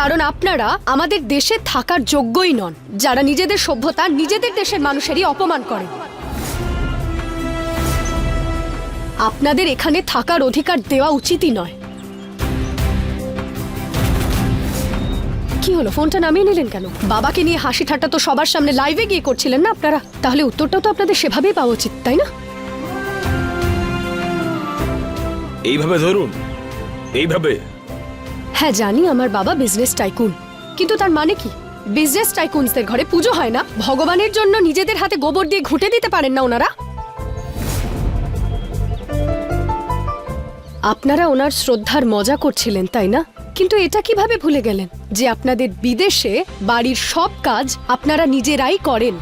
কারণ আপনারা আমাদের দেশে থাকার যোগ্যই নন, যারা নিজেদের সভ্যতা নিজেদের দেশের মানুষেরই অপমান করে। আপনাদের এখানে থাকার অধিকার দেওয়া উচিতই নয়। কি হলো, ফোনটা নামিয়ে নিলেন কেন? বাবাকে নিয়ে হাসি ঠাট্টা তো সবার সামনে লাইভে গিয়ে করছিলেন না আপনারা, তাহলে উত্তরটাও তো আপনাদের সেভাবেই পাওয়া উচিত, তাই না? এইভাবে ধরুন, এইভাবে। হ্যাঁ জানি আমার বাবা বিজনেস টাইকুন, কিন্তু তার মানে কি বিজনেস টাইকুনসদের ঘরে পুজো হয় না? ভগবানের জন্য নিজেদের হাতে গোবর দিয়ে ঘুঁটে দিতে পারেন না ওনারা? আপনারা ওনার শ্রদ্ধার মজা করছিলেন তাই না? কিন্তু এটা কিভাবে ভুলে গেলেন যে আপনাদের বিদেশে বাড়ির সব কাজ আপনারা নিজেরাই করেন?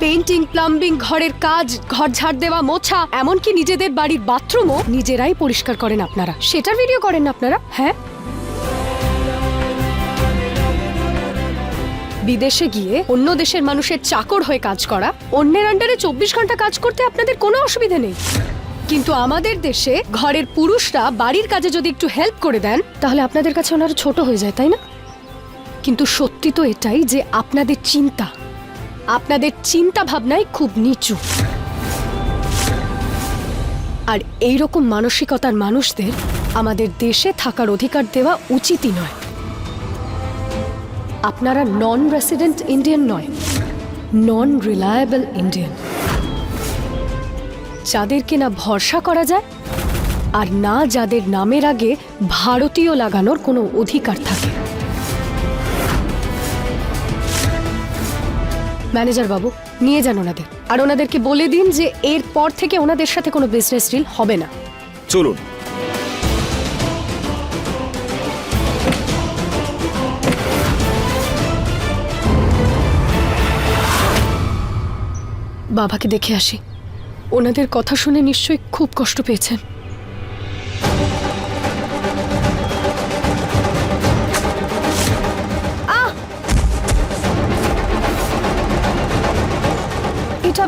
পেইন্টিং, প্লাম্বিং, ঘরের কাজ, ঘর ঝাড় দেওয়া, মোছা, এমনকি নিজেদের বাড়ির বাথরুমও নিজেরাই পরিষ্কার করেন আপনারা। সেটার ভিডিও করেন না আপনারা? হ্যাঁ, বিদেশে গিয়ে অন্য দেশের মানুষের চাকর হয়ে কাজ করা, অন্যের আন্ডারে 24 ঘন্টা কাজ করতে আপনাদের কোনো অসুবিধা নেই। কিন্তু আমাদের দেশে ঘরের পুরুষরা বাড়ির কাজে যদি একটু হেল্প করে দেন তাহলে আপনাদের কাছে ওনারা ছোট হয়ে যায়, তাই না? কিন্তু সত্যি তো এটাই যে আপনাদের চিন্তা ভাবনাই খুব নিচু। আর এইরকম মানসিকতার মানুষদের আমাদের দেশে থাকার অধিকার দেওয়া উচিতই নয়। আপনারা নন রেসিডেন্ট ইন্ডিয়ান নয়, নন রিলায়েবল ইন্ডিয়ান, যাদেরকে না ভরসা করা যায় আর না যাদের নামের আগে ভারতীয় লাগানোর কোনো অধিকার থাকে। ম্যানেজার বাবু, নিয়ে যান ওনাদের, আর ওনাদেরকে বলে দিন যে এরপর থেকে ওনাদের সাথে কোনো বিজনেস ডিল হবে না। চলুন। বাবাকে দেখে আসি। ওনাদের কথা শুনে নিশ্চয়ই খুব কষ্ট পেয়েছেন। এটা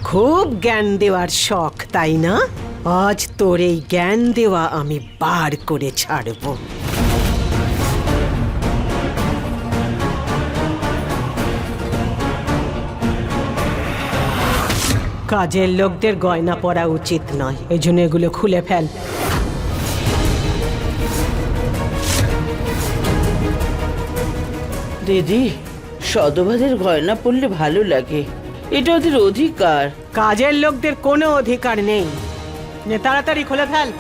খুব জ্ঞান দেওয়ার শখ, তাই না? আজ তোর এই জ্ঞান দেওয়া আমি বার করে ছাড়বো। কাজের লোকদের গয়না পরা উচিত নয়, এই জন্য এগুলো খুলে ফেল। দিদি, সদবাদের গয়না পরলে ভালো লাগে, এটা ওদের অধিকার। কাজের লোকদের কোনো অধিকার নেই। নে তাড়াতাড়ি খুলে ফেল।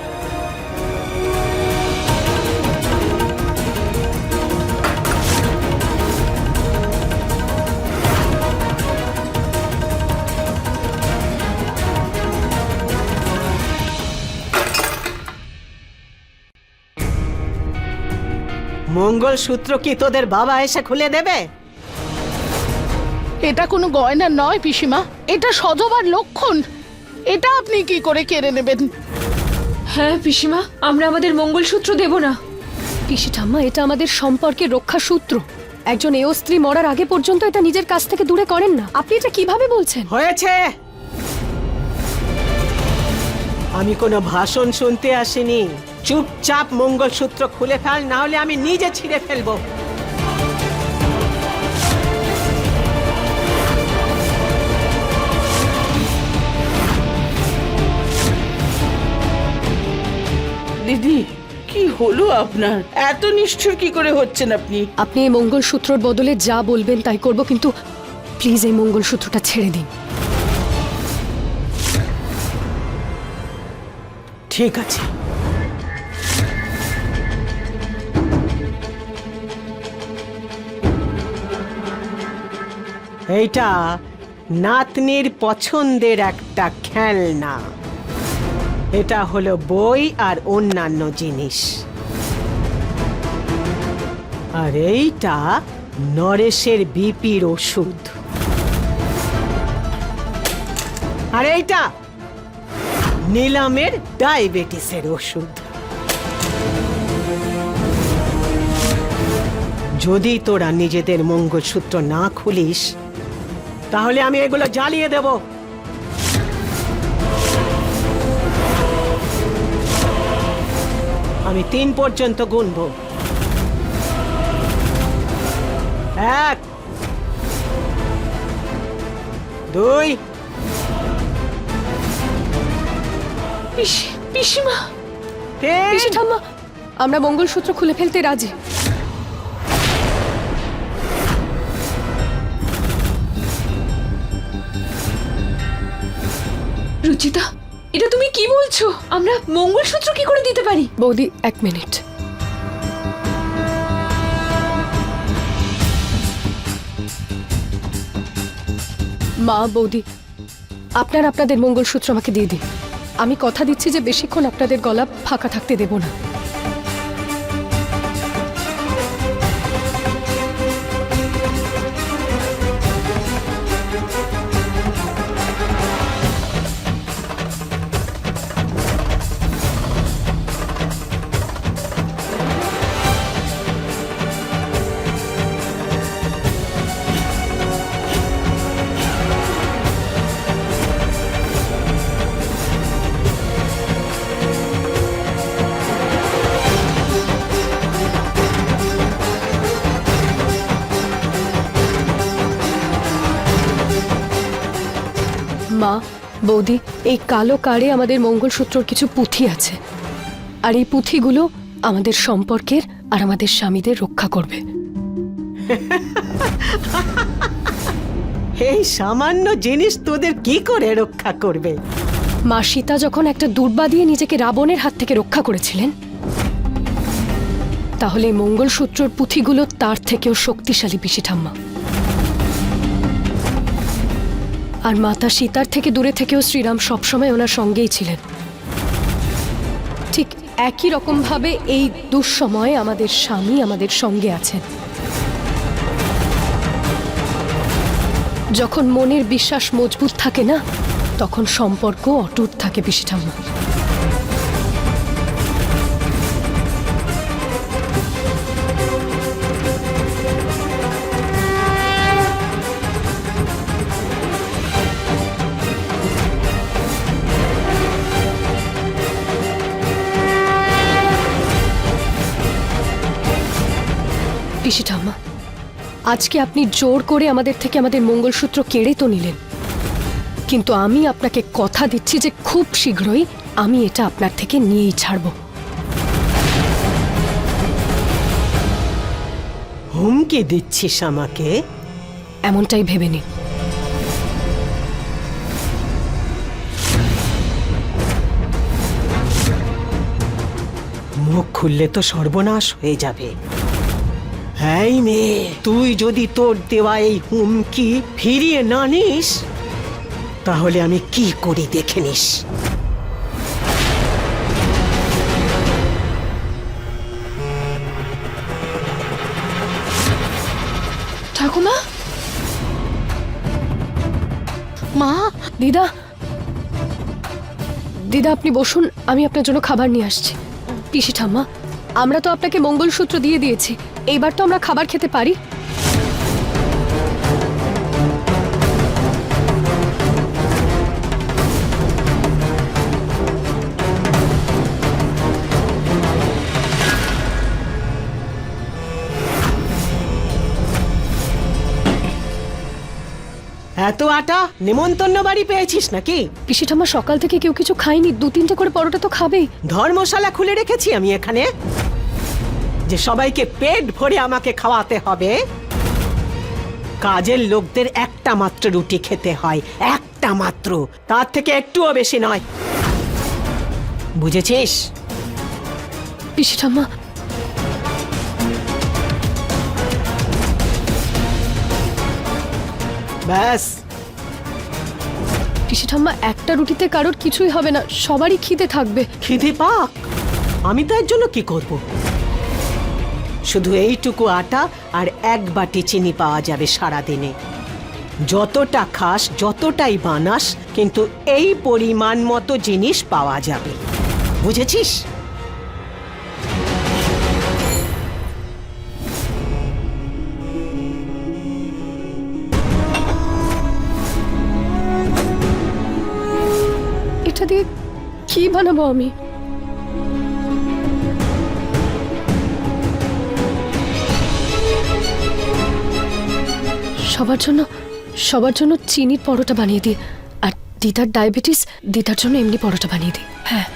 মঙ্গলসূত্র কি তোদের বাবা এসে খুলে দেবে? এটা কোনো গয়না নয় পিসিমা, এটা সধবার লক্ষণ। এটা আপনি কি করে কেড়ে নেবেন? হ্যাঁ পিসিমা, আমরা আমাদের মঙ্গলসূত্র দেব না। পিসি ঠাম্মা, এটা আমাদের সম্পর্কের রক্ষা সূত্র। একজন এও স্ত্রী মরার আগে পর্যন্ত এটা নিজের কাছ থেকে দূরে করেন না। আপনি এটা কিভাবে বলছেন? হয়েছে, আমি কোনো ভাষণ শুনতে আসিনি। চুপচাপ মঙ্গলসূত্র খুলে ফেল, না হলে আমি নিজে ছিঁড়ে ফেলবো। দিদি, কি হলো আপনার? এত নিষ্ঠুর কি করে হচ্ছেন আপনি? আপনি এই মঙ্গলসূত্রর বদলে যা বলবেন তাই করব, কিন্তু প্লিজ এই মঙ্গলসূত্রটা ছেড়ে দিন। ঠিক আছে, এইটা নাতনির পছন্দের একটা খেলনা। এটা হলো বই আর অন্যান্য জিনিস। আর এইটা নরেশের বিপির ওষুধ। আর এইটা নীলামের ডায়াবেটিসের ওষুধ। যদি তোরা নিজেদের মঙ্গলসূত্র না খুলিস তাহলে আমি এগুলো জ্বালিয়ে দেব। আমি 3 পর্যন্ত গুনবো। 1 2 পিসিমা, 3 পিসি ঠাম্মা, আমরা মঙ্গলসূত্র খুলে ফেলতে রাজি। রুচিতা, এটা তুমি কি বলছো? আমরা মঙ্গলসূত্র কি করে দিতে পারি? বৌদি 1 মিনিট। মা, বৌদি, আপনারা আপনাদের মঙ্গলসূত্র আমাকে দিয়ে দিন। আমি কথা দিচ্ছি যে বেশিক্ষণ আপনাদের গলা ফাঁকা থাকতে দেব না। মা, বৌদি, এই কালো কার্ডে আমাদের মঙ্গলসূত্রর কিছু পুঁথি আছে, আর এই পুঁথিগুলো আমাদের সম্পর্কের আর আমাদের স্বামীদের রক্ষা করবে। এই সামান্য জিনিস তোদের কি করে রক্ষা করবে? মা সীতা যখন একটা দুর্বা দিয়ে নিজেকে রাবণের হাত থেকে রক্ষা করেছিলেন, তাহলে এই মঙ্গলসূত্রর পুঁথিগুলো তার থেকেও শক্তিশালী, পিসি ঠাম্মা। আর মাতা সীতার থেকে দূরে থেকেও শ্রীরাম সবসময় ওনার সঙ্গেই ছিলেন। ঠিক একই রকম ভাবে এই দুঃসময়ে আমাদের স্বামী আমাদের সঙ্গে আছেন। যখন মনের বিশ্বাস মজবুত থাকে না, তখন সম্পর্ক অটুট থাকে, পিসি ঠাম্মা। পিসি ঠাম্মা, আজকে আপনি জোর করে আমাদের থেকে আমাদের মঙ্গলসূত্র কেড়ে তো নিলেন, কিন্তু আমি আপনাকে কথা দিচ্ছি যে খুব শীঘ্রই আমি এটা আপনার থেকে নিয়েই ছাড়ব। হুমকি দিচ্ছিস আমাকে? এমনটাই ভেবে নিন। মুখ খুললে তো সর্বনাশ হয়ে যাবে। এই মেয়ে, তুই যদি তোর দেওয়া এই হুমকি ফিরিয়ে না নিস, তাহলে আমি কি করি দেখে নিস। ঠাকুমা, মা, দিদা, দিদা আপনি বসুন, আমি আপনার জন্য খাবার নিয়ে আসছি। পিসি ঠাম্মা, আমরা তো আপনাকে মঙ্গলসূত্র দিয়ে দিয়েছি, এইবার তো আমরা খাবার খেতে পারি। এত আটা নেমন্তন্ন বাড়ি পেয়েছিস নাকি? পিসি ঠাম্মা, সকাল থেকে কেউ কিছু খায়নি, 2-3টে করে পরোটা তো খাবেই। ধর্মশালা খুলে রেখেছি আমি এখানে, যে সবাইকে পেট ভরে আমাকে খাওয়াতে হবে। কাজের লোকদের একটা মাত্র রুটি খেতে হয়, একটা মাত্র, তার থেকে একটুও বেশি নয়, বুঝেছিস? পিসি ঠাম্মা, ব্যাস। পিসি ঠাম্মা, একটা রুটিতে কারোর কিছুই হবে না, সবারই খিদে থাকবে। খিদে পাক, আমি তো এর জন্য কি করব? শুধু এইটুকু আটা আর 1 বাটি চিনি পাওয়া যাবে সারা দিনে। যতটা খাস যতটাই বানাস, কিন্তু এই পরিমাণ মতো জিনিস পাওয়া যাবে, বুঝেছিস? এটা দিয়ে কি বানাবো আমি? সবার জন্য চিনির পরোটা বানিয়ে দিই, আর দিদার ডায়াবেটিস, দিদার জন্য এমনি পরোটা বানিয়ে দিই। হ্যাঁ।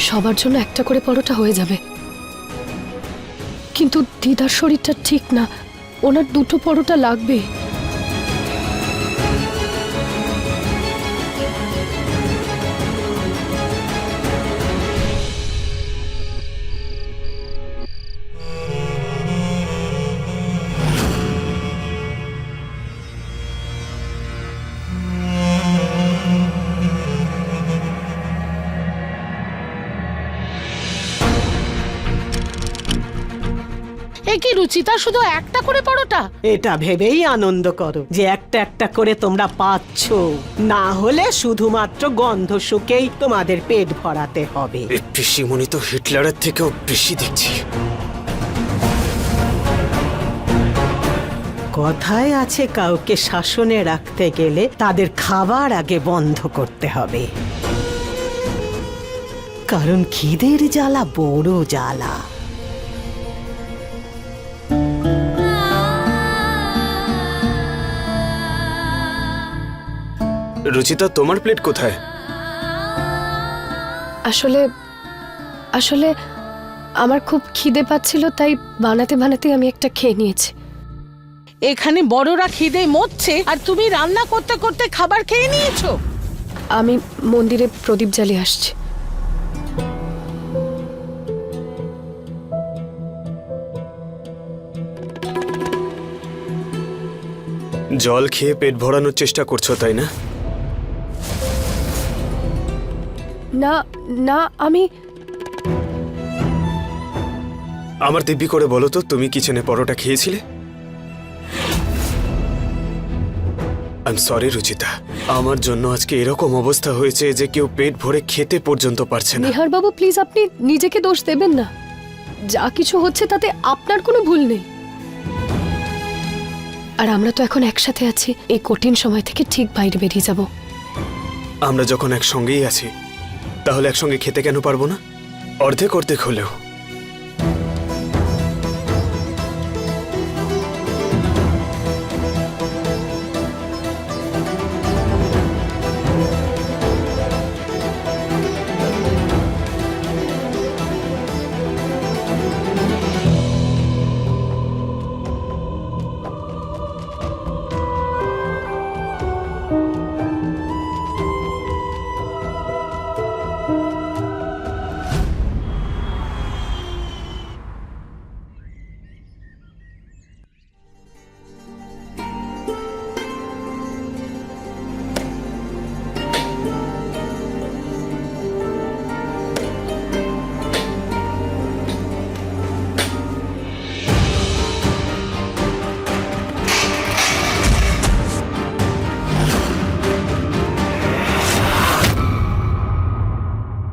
সবার জন্য একটা করে পরোটা হয়ে যাবে, কিন্তু দিদার শরীরটা ঠিক না, ওনার দুটো পরোটা লাগবে। এ কি রুচিতা, শুধু একটা করে পরোটা? এটা ভেবেই আনন্দ করো যে একটা একটা করে তোমরা পাচ্ছ, না হলে শুধুমাত্র গন্ধ শুকেই তোমাদের পেট ভরাতে হবে। এই পিসিমণি তো হিটলারের থেকেও বেশি দেখছি। কথায় আছে, কাউকে শাসনে রাখতে গেলে তাদের খাবার আগে বন্ধ করতে হবে, কারণ খিদের জ্বালা বড় জ্বালা। রুচিতা, তোমার প্লেট কোথায়? আসলে আমার খুব খিদে পাচ্ছিল, তাই বানাতে বানাতে আমি একটা খেয়ে নিয়েছি। এখানে বড়রা খিদে মরছে আর তুমি রান্না করতে করতে খাবার খেয়ে নিয়েছো? আমি মন্দিরে প্রদীপ জ্বালিয়ে আসছি। জল খেয়ে পেট ভরানোর চেষ্টা করছো, তাই না? না না, আমি আমার দিব্যি করে বলো তো, তুমি কিচেনে পরোটা খেয়েছিলে? আই এম সরি রুচিতা, আমার জন্য আজকে এরকম অবস্থা হয়েছে যে কেউ পেট ভরে খেতে পর্যন্ত পারছে না। নিহার বাবু, প্লিজ আপনি নিজেকে দোষ দেবেন না। যা কিছু হচ্ছে তাতে আপনার কোনো ভুল নেই। আর আমরা তো এখন একসাথে আছি, এই কঠিন সময় থেকে ঠিক বাইরে বেরিয়ে যাব। আমরা যখন একসঙ্গেই আছি, তাহলে একসঙ্গে খেতে কেন পারবো না? অর্ধেক অর্ধেক হলেও।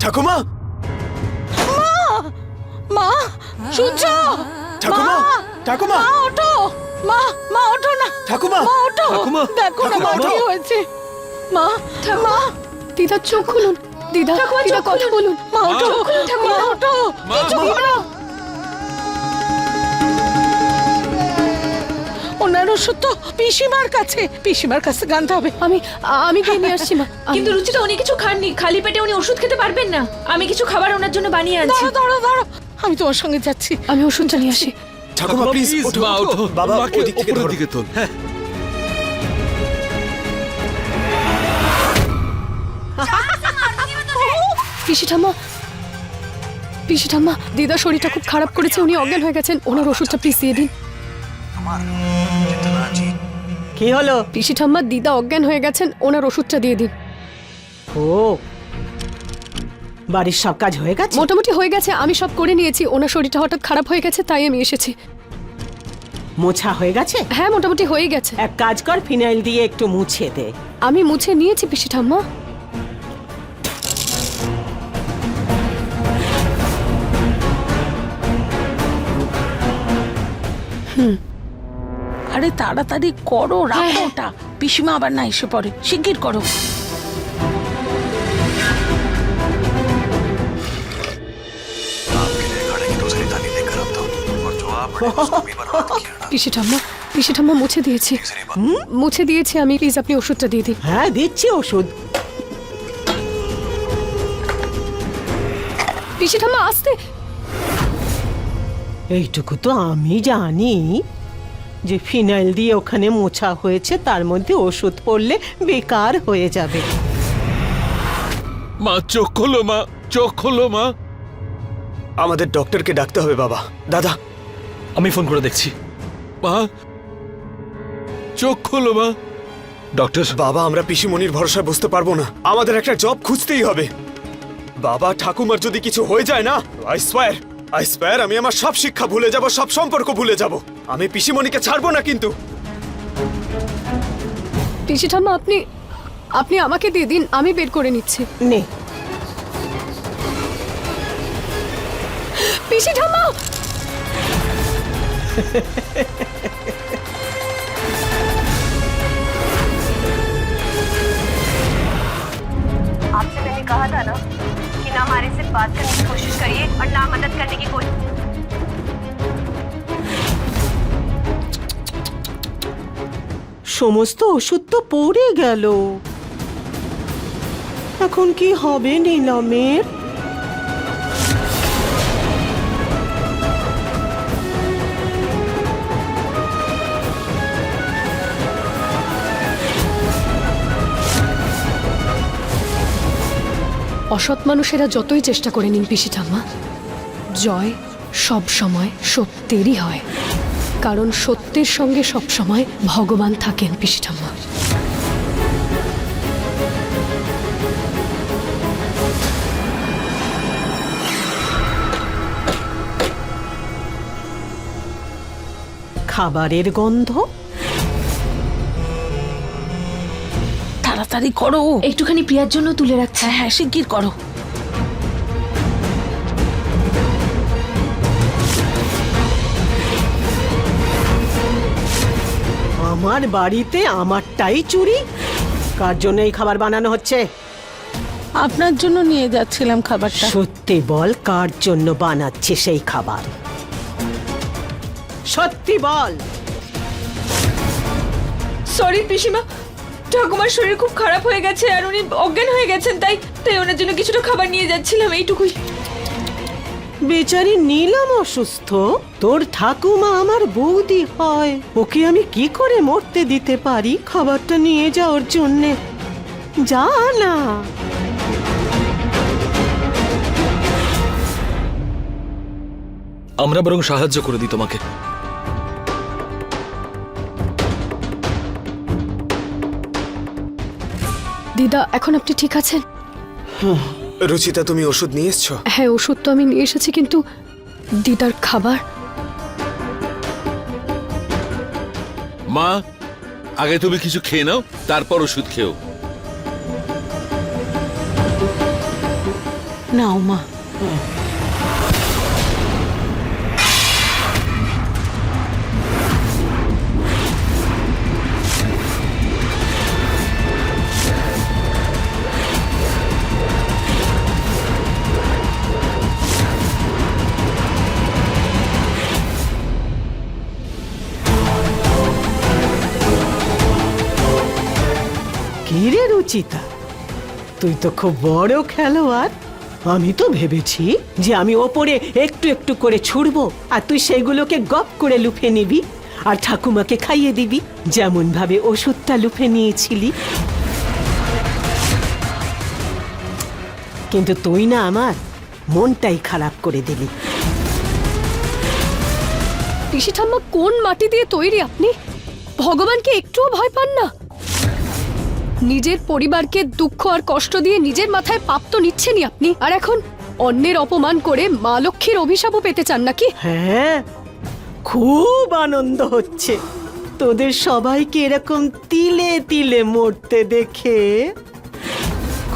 ঠাকুমা, মা, সূর্য! ঠাকুমা, ঠাকুমা, মা ওঠো! মা ওঠো না! ঠাকুমা, মা ওঠো! ঠাকুমা, দেখো না মা কি হয়েছে। মা, মা, দিদার চোখ খুলুন। দিদা, দিদা কথা বলুন। মা ওঠো! মা ওঠো! দিদা! ওনার ওষুধ তো পিসিমার কাছে গানতে হবে। আমি গিয়ে নিয়ে আসছি মা। কিন্তু রুচিতা উনি কিছু খাননি, খালি পেটে উনি ওষুধ খেতে পারবেন না। আমি কিছু খাবার ওনার জন্য বানিয়ে আনছি। দাঁড়ো, আমি তোমার সঙ্গে যাচ্ছি। আমি ওষুধটা নিয়ে আসি। ঠাকুমা প্লিজ ওঠো, ওঠো। বাবা ওদিক থেকে ধরো। হ্যাঁ, পিসি ঠাম্মা, দিদার শরীরটা খুব খারাপ করেছে, উনি অজ্ঞান হয়ে গেছেন। ওনার ওষুধটা প্লিজ দিয়ে দিন। কি হলো? পিসি ঠাম্মা, দিদা অজ্ঞান হয়ে গেছেন, ওনার ওষুধটা দিয়ে দিন। ও, বাড়ির সব কাজ হয়ে গেছে? মোটামুটি হয়ে গেছে, আমি সব করে নিয়েছি। ওনার শরীরটা হঠাৎ খারাপ হয়ে গেছে, তাই আমি এসেছি। মোছা হয়ে গেছে? হ্যাঁ, মোটামুটি হয়ে গেছে। এক কাজ কর, ফিনাইল দিয়ে একটু মুছে দে। আমি মুছে নিয়েছি পিসি ঠাম্মা। আরে তাড়াতাড়ি করো, রাখো ওটা, পিসিমা আবার না এসে পড়ে, শিগগির করো। পিসি ঠাম্মা মুছে দিয়েছি, মুছে দিয়েছি আমি। প্লিজ আপনি ওষুধটা দিয়ে দিন। হ্যাঁ দিচ্ছি ওষুধ। পিসি ঠাম্মা আসতে। এইটুকু তো আমি জানি যে ফিনাইল দিয়ে ওখানে মোছা হয়েছে, তার মধ্যে ওষুধ পড়লে বেকার হয়ে যাবে। মা চোখ খোলো, মা চোখ খোলো, মা। আমাদের ডক্টরকে ডাকতে হবে বাবা। দাদা, আমি ফোন করে দেখছি। মা চোখ খোলো, মা। ডক্টর বাবা, আমরা পিসিমণির ভরসায় বসতে পারবো না, আমাদের একটা জব খুঁজতেই হবে। বাবা, ঠাকুমার যদি কিছু হয়ে যায় না, আই স্পেয়ার আমি আমার সব শিক্ষা ভুলে যাব, সব সম্পর্ক ভুলে যাব। আমি পিসিমণিকে ছাড়বো না কিন্তু। পিসি ঠাম্মা আপনি আপনি আমাকে দিয়ে দিন, আমি বের করে নিচ্ছি। নে, পিসি ঠাম্মা आपसे मैंने कहा था ना कि ना हमारे से बात करने की कोशिश करिए और ना मदद करने की कोशिश। সমস্ত ওষুধ তো পড়ে গেল, এখন কি হবে নিলামের? অসৎ মানুষেরা যতই চেষ্টা করে নিন পিসি ঠাম্মা, জয় সব সময় সত্যেরই হয়, কারণ সত্যের সঙ্গে সব সময় ভগবান থাকেন পিসি ঠাম্মা। খাবারের গন্ধ। তাড়াতাড়ি করো, একটুখানি প্রিয়ার জন্য তুলে রাখছি। হ্যাঁ হ্যাঁ, শিগগির করো। আমার বাড়িতে আমারটাই চুরি? কার জন্য এই খাবার বানানো হচ্ছে? আপনার জন্য নিয়ে যাচ্ছিলাম খাবারটা। সত্যি বল, কার জন্য বানাচ্ছে সেই খাবার? সত্যি বল। সরি পিসিমা, ঠাকুমার শরীর খুব খারাপ হয়ে গেছে আর উনি অজ্ঞান হয়ে গেছেন, তাই ওনার জন্য কিছুটা খাবার নিয়ে যাচ্ছিলাম, এইটুকুই। বেচারি নীলাম অসুস্থ, তোর ঠাকুমা আমার বৌদি হয়, ওকে আমি কি করে মরতে দিতে পারি খাবারটা নিয়ে যাওয়ার জন্যে? যা না। আমরা বরং সাহায্য করে দিই তোমাকে। দিদা এখন আপনি ঠিক আছেন? রুচিতা, তুমি ওষুধ নিয়ে এসছো? হ্যাঁ ওষুধ তো আমি নিয়ে এসেছি, কিন্তু দিদার খাবার। মা, আগে তুমি কিছু খেয়ে নাও, তারপর ওষুধ খেও। নাও মা। কি রে রুচিতা, তুই তো খুব বড় খেলোয়াড়। আমি তো ভেবেছি যে আমি ওপরে একটু একটু করে ছুড়বো আর তুই সেগুলোকে গপ করে লুফে নিবি আর ঠাকুমাকে খাইয়ে দিবি, যেমন ভাবে ওষুধটা লুফে নিয়েছিলি। কিন্তু তুই না আমার মনটাই খারাপ করে দিলি। পিসি ঠাম্মা কোন মাটি দিয়ে তৈরি আপনি? ভগবানকে একটুও ভয় পান না? নিজের পরিবারকে দুঃখ আর কষ্ট দিয়ে নিজের মাথায় পাপ তো নিচ্ছেনই আপনি, আর এখন অন্যের অপমান করে মা লক্ষ্মীর অভিশাপও পেতে চান নাকি? হ্যাঁ, খুব আনন্দ হচ্ছে তোদের সবাইকে এরকম তিলে তিলে মরতে দেখে।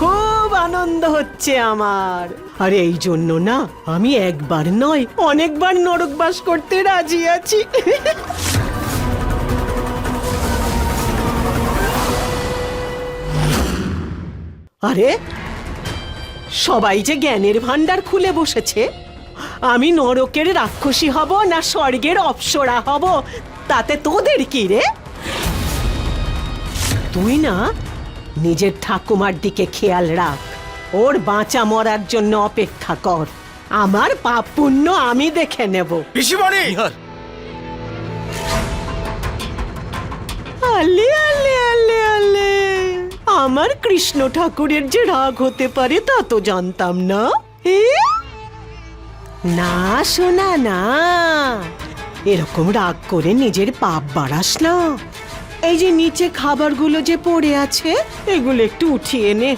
খুব আনন্দ হচ্ছে আমার। আর এই জন্য না আমি একবার নয় অনেকবার নরকবাস করতে রাজি আছি। আরে সবাই যে জ্ঞানের ভান্ডার খুলে বসেছে, আমি নরকের রাক্ষসী হব না স্বর্গের অপ্সরা হব তাতে তোদের কি রে? তুই না নিজের ঠাকুমার দিকে খেয়াল রাখ, ওর বাঁচা মরার জন্য অপেক্ষা কর। আমার পাপ পুণ্য আমি দেখে নেব। পিসিমণি নিহার আলে আলে আলে আলে, আমার কৃষ্ণ ঠাকুরের যে রাগ হতে পারে তা তো জানতাম না। এ? না শোনা না, এরকম রাগ করে নিজের পাপ বাড়াস না। এই যে নিচে খাবারগুলো যে পড়ে আছে এগুলো একটু উঠিয়ে নে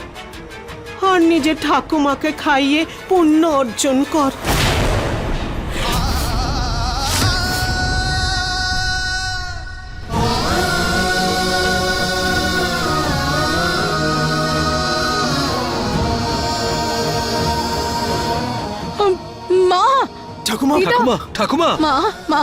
আর নিজের ঠাকুমাকে খাইয়ে পুণ্য অর্জন কর। মা ঠাকুমা ঠাকুমা ঠাকুমা মা মা